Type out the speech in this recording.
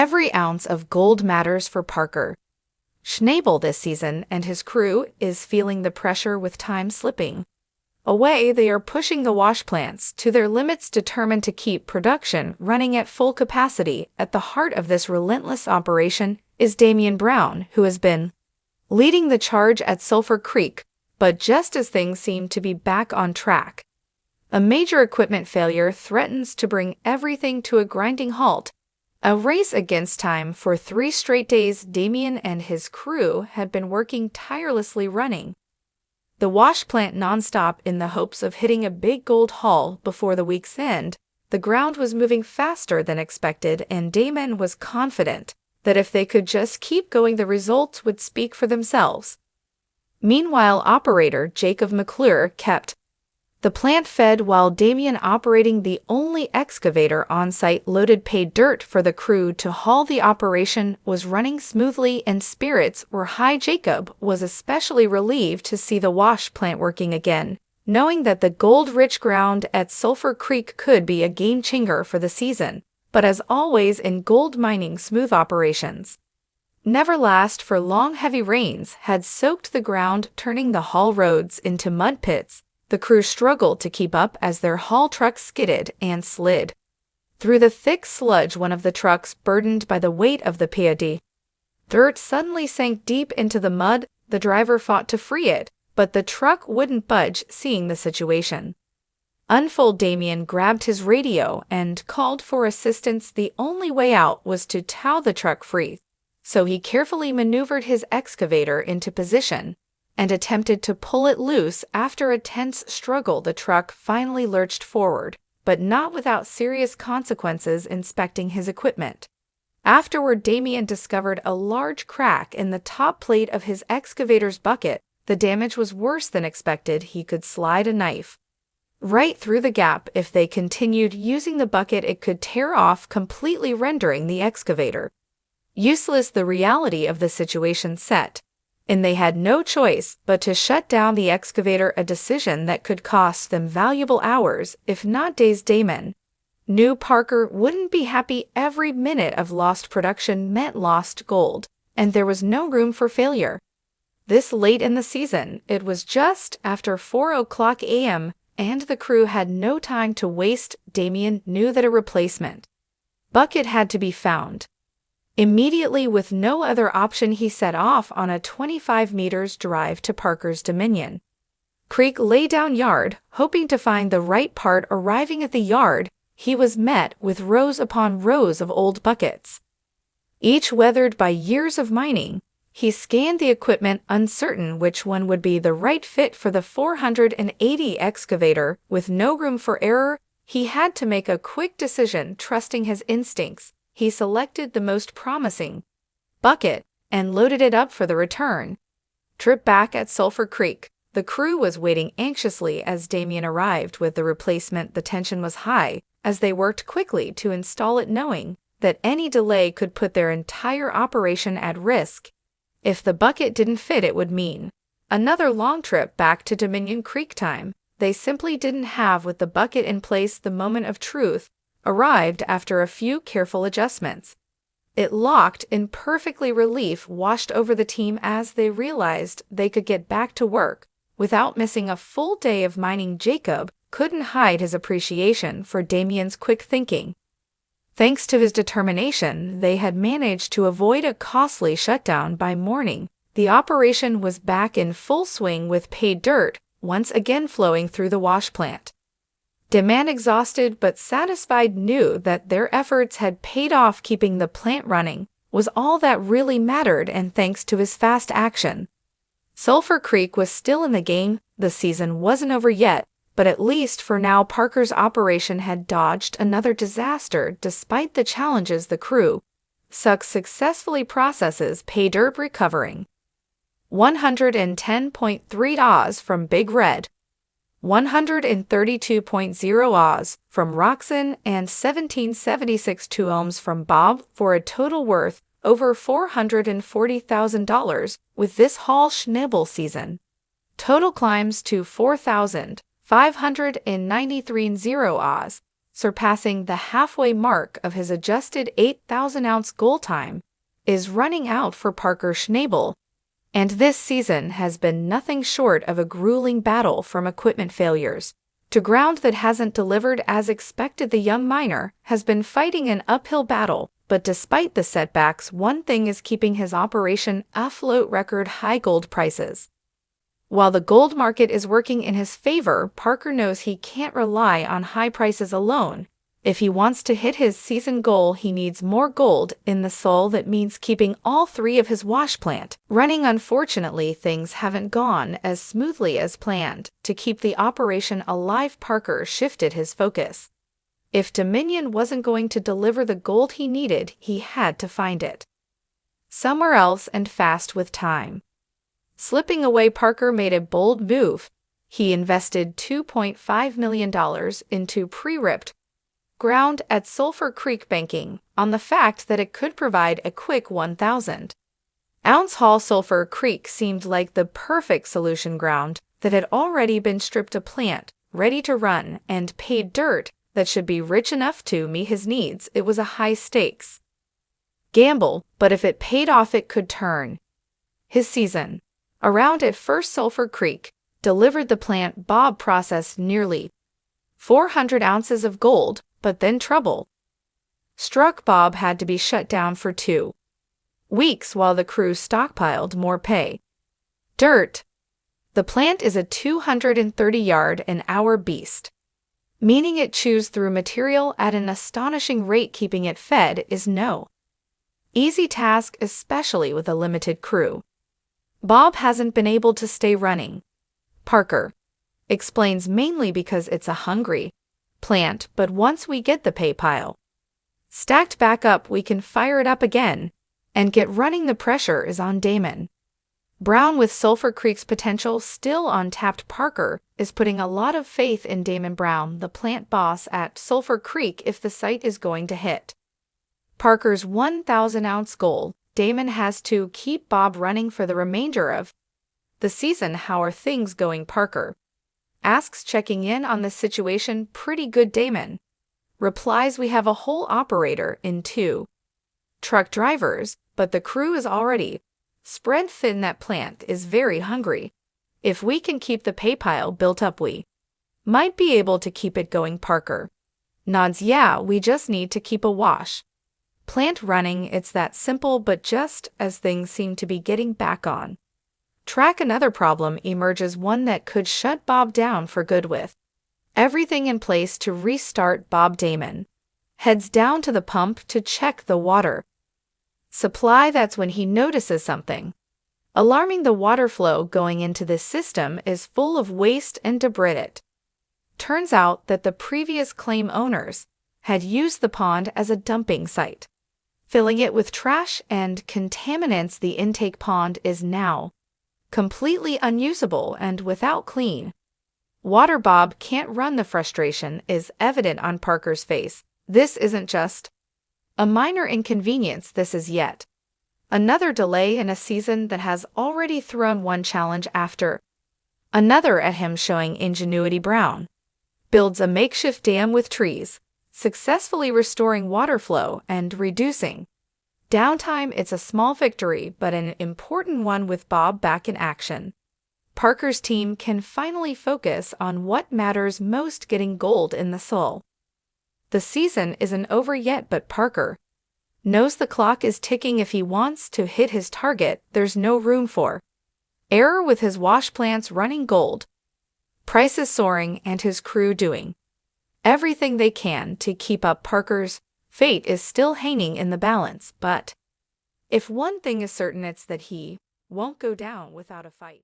Every ounce of gold matters for Parker Schnabel this season, and his crew is feeling the pressure with time slipping away. They are pushing the wash plants to their limits, determined to keep production running at full capacity. At the heart of this relentless operation is Damian Brown, who has been leading the charge at Sulphur Creek, but just as things seem to be back on track, a major equipment failure threatens to bring everything to a grinding halt. A race against time. For 3 straight days, Damian and his crew had been working tirelessly, running the wash plant nonstop in the hopes of hitting a big gold haul before the week's end. The ground was moving faster than expected, and Damon was confident that if they could just keep going, the results would speak for themselves. Meanwhile, operator Jacob McClure kept the plant fed while Damien, operating the only excavator on site, loaded paid dirt for the crew to haul. The operation was running smoothly and spirits were high. Jacob was especially relieved to see the wash plant working again, knowing that the gold-rich ground at Sulphur Creek could be a game-changer for the season. But as always in gold mining, smooth operations never last for long. Heavy rains had soaked the ground, turning the haul roads into mud pits. The crew struggled to keep up as their haul trucks skidded and slid through the thick sludge. One of the trucks, burdened by the weight of the PAD dirt, suddenly sank deep into the mud. The driver fought to free it, but the truck wouldn't budge. Seeing the situation unfold, Damien grabbed his radio and called for assistance. The only way out was to tow the truck free, so he carefully maneuvered his excavator into position and attempted to pull it loose. After a tense struggle, the truck finally lurched forward, but not without serious consequences. Inspecting his equipment afterward, Damien discovered a large crack in the top plate of his excavator's bucket. The damage was worse than expected. He could slide a knife right through the gap. If they continued using the bucket, it could tear off completely, rendering the excavator useless. The reality of the situation set and they had no choice but to shut down the excavator, a decision that could cost them valuable hours, if not days. Damon knew Parker wouldn't be happy. Every minute of lost production meant lost gold, and there was no room for failure. This late in the season, it was just after 4:00 a.m., and the crew had no time to waste. Damien knew that a replacement bucket had to be found immediately. With no other option, he set off on a 25 meters drive to Parker's Dominion Creek laydown yard, hoping to find the right part. Arriving at the yard, he was met with rows upon rows of old buckets, each weathered by years of mining. He scanned the equipment, uncertain which one would be the right fit for the 480 excavator. With no room for error, he had to make a quick decision. Trusting his instincts, he selected the most promising bucket and loaded it up for the return trip. Back at Sulphur Creek, the crew was waiting anxiously as Damien arrived with the replacement. The tension was high as they worked quickly to install it, knowing that any delay could put their entire operation at risk. If the bucket didn't fit, it would mean another long trip back to Dominion Creek. Time they simply didn't have with the bucket in place. The moment of truth arrived after a few careful adjustments. It locked in perfectly. Relief washed over the team as they realized they could get back to work without missing a full day of mining. Jacob couldn't hide his appreciation for Damien's quick thinking. Thanks to his determination, they had managed to avoid a costly shutdown. By morning, the operation was back in full swing, with paid dirt once again flowing through the wash plant. Damon, exhausted but satisfied, knew that their efforts had paid off. Keeping the plant running was all that really mattered, and thanks to his fast action, Sulphur Creek was still in the game. The season wasn't over yet, but at least for now, Parker's operation had dodged another disaster. Despite the challenges, the crew successfully processes pay dirt, recovering 110.3 Oz from Big Red, 132.0 Oz from Roxon, and 1776 ohms from Bob, for a total worth over $440,000. With this haul, Schnabel season total climbs to 4,593.0 Oz. surpassing the halfway mark of his adjusted 8,000-ounce goal time, is running out for Parker Schnabel, and this season has been nothing short of a grueling battle from equipment failures to ground that hasn't delivered as expected. The young miner has been fighting an uphill battle, but despite the setbacks, one thing is keeping his operation afloat: record high gold prices. While the gold market is working in his favor, Parker knows he can't rely on high prices alone. If he wants to hit his season goal, he needs more gold in the soul. That means keeping all three of his wash plant running. Unfortunately, things haven't gone as smoothly as planned. To keep the operation alive, Parker shifted his focus. If Dominion wasn't going to deliver the gold he needed, he had to find it somewhere else, and fast. With time slipping away, Parker made a bold move. He invested $2.5 million into pre-ripped ground at Sulphur Creek, banking on the fact that it could provide a quick 1,000-ounce haul. Sulphur Creek seemed like the perfect solution: ground that had already been stripped, a plant ready to run, and paid dirt that should be rich enough to meet his needs. It was a high-stakes gamble, but if it paid off, it could turn his season around. At first, Sulphur Creek delivered the plant. Bob processed nearly 400 ounces of gold, but then trouble struck. Bob had to be shut down for 2 weeks while the crew stockpiled more pay dirt. The plant is a 230-yard-an-hour beast, meaning it chews through material at an astonishing rate. Keeping it fed is no easy task, especially with a limited crew. Bob hasn't been able to stay running, Parker explains, mainly because it's a hungry plant, but once we get the pay pile stacked back up, we can fire it up again and get running. The pressure is on Damon Brown. With Sulphur Creek's potential still untapped, Parker is putting a lot of faith in Damon Brown, the plant boss at Sulphur Creek. If the site is going to hit Parker's 1,000-ounce goal, Damon has to keep Bob running for the remainder of the season. How are things going? Parker asks, checking in on the situation. Pretty good, Damon replies. We have a whole operator in 2 truck drivers, but the crew is already spread thin. That plant is very hungry. If we can keep the pay pile built up, we might be able to keep it going. Parker nods. Yeah, we just need to keep a wash plant running. It's that simple. But just as things seem to be getting back on track, another problem emerges, one that could shut Bob down for good. With everything in place to restart, Damon heads down to the pump to check the water supply. That's when he notices something alarming. The water flow going into this system is full of waste and debris. It turns out that the previous claim owners had used the pond as a dumping site, filling it with trash and contaminants. The intake pond is now completely unusable and without clean water. Bob can't run. The frustration is evident on Parker's face. This isn't just a minor inconvenience. This is yet another delay in a season that has already thrown one challenge after another at him. Showing ingenuity, Brown builds a makeshift dam with trees, successfully restoring water flow and reducing downtime. It's a small victory, but an important one. With Bob back in action, Parker's team can finally focus on what matters most: getting gold in the soul. The season isn't over yet, but Parker knows the clock is ticking. If he wants to hit his target, there's no room for error. With his wash plants running, gold prices soaring, and his crew doing everything they can to keep up, Parker's fate is still hanging in the balance. But if one thing is certain, it's that he won't go down without a fight.